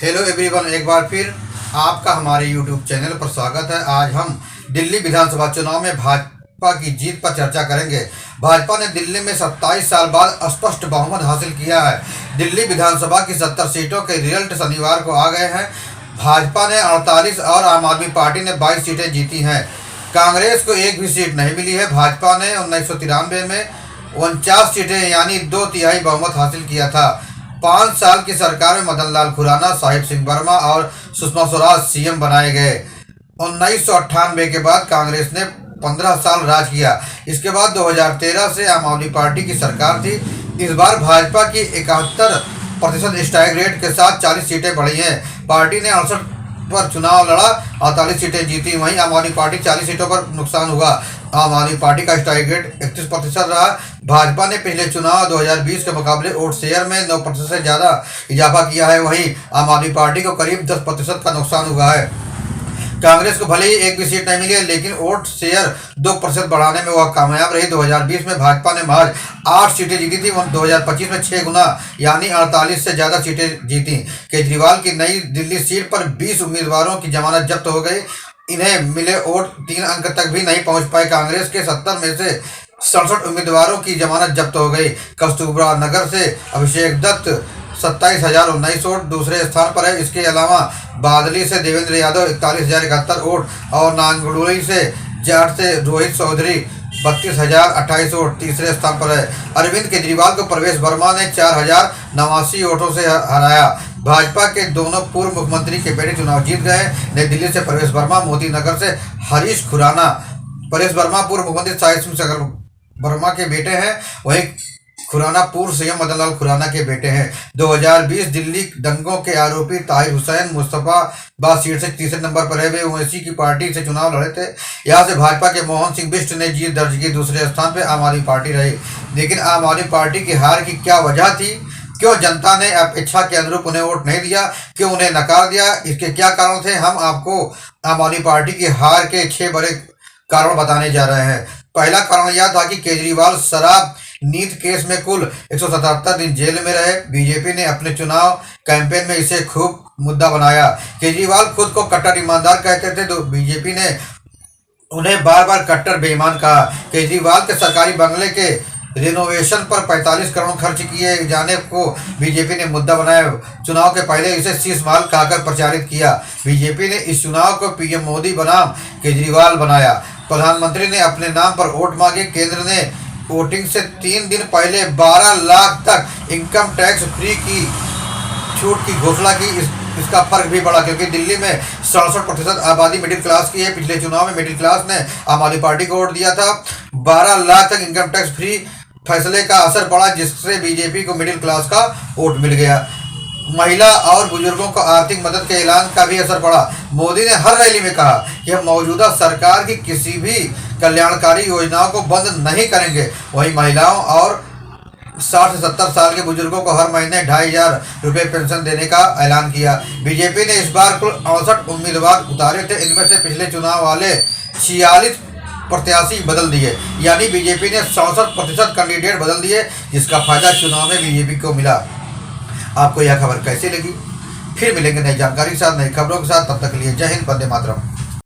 Hello everyone, एक बार फिर आपका हमारे यूट्यूब चैनल पर स्वागत है। आज हम दिल्ली विधानसभा चुनाव में भाजपा की जीत पर चर्चा करेंगे। भाजपा ने दिल्ली में 27 साल बाद स्पष्ट बहुमत हासिल किया है। दिल्ली विधानसभा की 70 सीटों के रिजल्ट शनिवार को आ गए हैं। भाजपा ने 48 और आम आदमी पार्टी ने 22 सीटें जीती हैं। कांग्रेस को एक भी सीट नहीं मिली है। भाजपा ने 1993 में 49 सीटें यानी 2/3 बहुमत हासिल किया था। 5 साल की सरकार में मदन लाल खुराना, साहिब सिंह वर्मा और सुषमा स्वराज सीएम बनाए गए। 1998 के बाद कांग्रेस ने 15 साल राज किया। इसके बाद 2013 से आम आदमी पार्टी की सरकार थी। इस बार भाजपा की 71% स्ट्राइक रेट के साथ 40 सीटें बढ़ी हैं। पार्टी ने 68 पर चुनाव लड़ा, 48 सीटें जीती। वहीं आम आदमी पार्टी 40 सीटों पर नुकसान हुआ। आम आदमी पार्टी का स्ट्राइक रेट 31% रहा। भाजपा ने पिछले चुनाव 2020 के मुकाबले वोट शेयर में 9% से ज़्यादा इजाफा किया है। वहीं आम आदमी पार्टी को करीब 10% का नुकसान हुआ है। कांग्रेस को भले ही एक भी सीट नहीं मिली है, लेकिन वोट शेयर 2% बढ़ाने में वह कामयाब रही। 2020 में भाजपा ने महज 8 सीटें जीती थी। 2025 में 6 गुना यानी 48 से ज़्यादा सीटें जीती। केजरीवाल की नई दिल्ली सीट पर 20 उम्मीदवारों की जमानत जब्त हो गई। इन्हें मिले वोट 3 अंक तक भी नहीं पहुंच पाए। कांग्रेस के 70 में से 67 उम्मीदवारों की जमानत जब्त हो गई। कस्तूरबा नगर से अभिषेक दत्त 27,019 वोट दूसरे स्थान पर है। इसके अलावा बादली से देवेंद्र यादव 41,071 वोट और नांगड़ोई से जाट से रोहित चौधरी 32,028 वोट तीसरे स्थान पर है। अरविंद केजरीवाल को प्रवेश वर्मा ने 4,089 वोटों से हराया। भाजपा के दोनों पूर्व मुख्यमंत्री के बेटे चुनाव जीत गए। नई दिल्ली से प्रवेश वर्मा, मोती नगर से हरीश खुराना। प्रवेश वर्मा पूर्व मुख्यमंत्री साहिब सिंह वर्मा के बेटे हैं, वहीं खुराना पूर्व सीएम मदन लाल खुराना के बेटे हैं। 2020 दिल्ली दंगों के आरोपी ताहिर हुसैन मुस्तफाबाद सीट से तीसरे नंबर पर है। वे ओवैसी की पार्टी से चुनाव लड़े थे। यहां से भाजपा के मोहन सिंह बिष्ट ने जीत दर्ज की। दूसरे स्थान पर आम आदमी पार्टी रही। लेकिन आम आदमी पार्टी की हार की क्या वजह थी? क्यों जनता ने अपेक्षा के अनुरूप उन्हें वोट नहीं दिया? क्यों उन्हें नकार दिया? इसके क्या कारण थे? हम आपको आम आदमी पार्टी की हार के 6 बड़े कारण बताने जा रहे हैं। पहला कारण यह था कि केजरीवाल शराब नीति केस में कुल 177 दिन जेल में रहे। बीजेपी ने अपने चुनाव कैंपेन में इसे खूब मुद्दा बनाया। केजरीवाल खुद को कट्टर ईमानदार कहते थे, तो बीजेपी ने उन्हें बार बार कट्टर बेईमान कहा। केजरीवाल के सरकारी बंगले के रिनोवेशन पर 45 करोड़ खर्च किए जाने को बीजेपी ने मुद्दा बनाया। चुनाव के पहले इसे शीश महल कहकर प्रचारित किया। बीजेपी ने इस चुनाव को पीएम मोदी बनाम केजरीवाल बनाया। प्रधानमंत्री ने अपने नाम पर वोट मांगे। केंद्र ने वोटिंग से 3 दिन पहले 12 लाख तक इनकम टैक्स फ्री की छूट की घोषणा की। इसका फर्क भी बढ़ा क्योंकि दिल्ली में 67% आबादी मिडिल क्लास की है। पिछले चुनाव में मिडिल क्लास ने आम आदमी पार्टी को वोट दिया था। 12 लाख तक इनकम टैक्स फ्री फैसले का असर पड़ा, जिससे बीजेपी को मिडिल क्लास का वोट मिल गया। महिला और बुजुर्गों को आर्थिक मदद के ऐलान का भी असर पड़ा। मोदी ने हर रैली में कहा कि हम मौजूदा सरकार की किसी भी कल्याणकारी योजनाओं को बंद नहीं करेंगे। वहीं महिलाओं और 60 से 70 साल के बुजुर्गों को हर महीने 2,500 रुपये पेंशन देने का ऐलान किया। बीजेपी ने इस बार कुल 68 उम्मीदवार उतारे थे। इनमें से पिछले चुनाव वाले 46 प्रत्याशी बदल दिए, यानी बीजेपी ने 64% कैंडिडेट बदल दिए, जिसका फायदा चुनाव में बीजेपी को मिला। आपको यह खबर कैसी लगी? फिर मिलेंगे नई जानकारी के साथ, नई खबरों के साथ। तब तक के लिए जय हिंद, वंदे मातरम।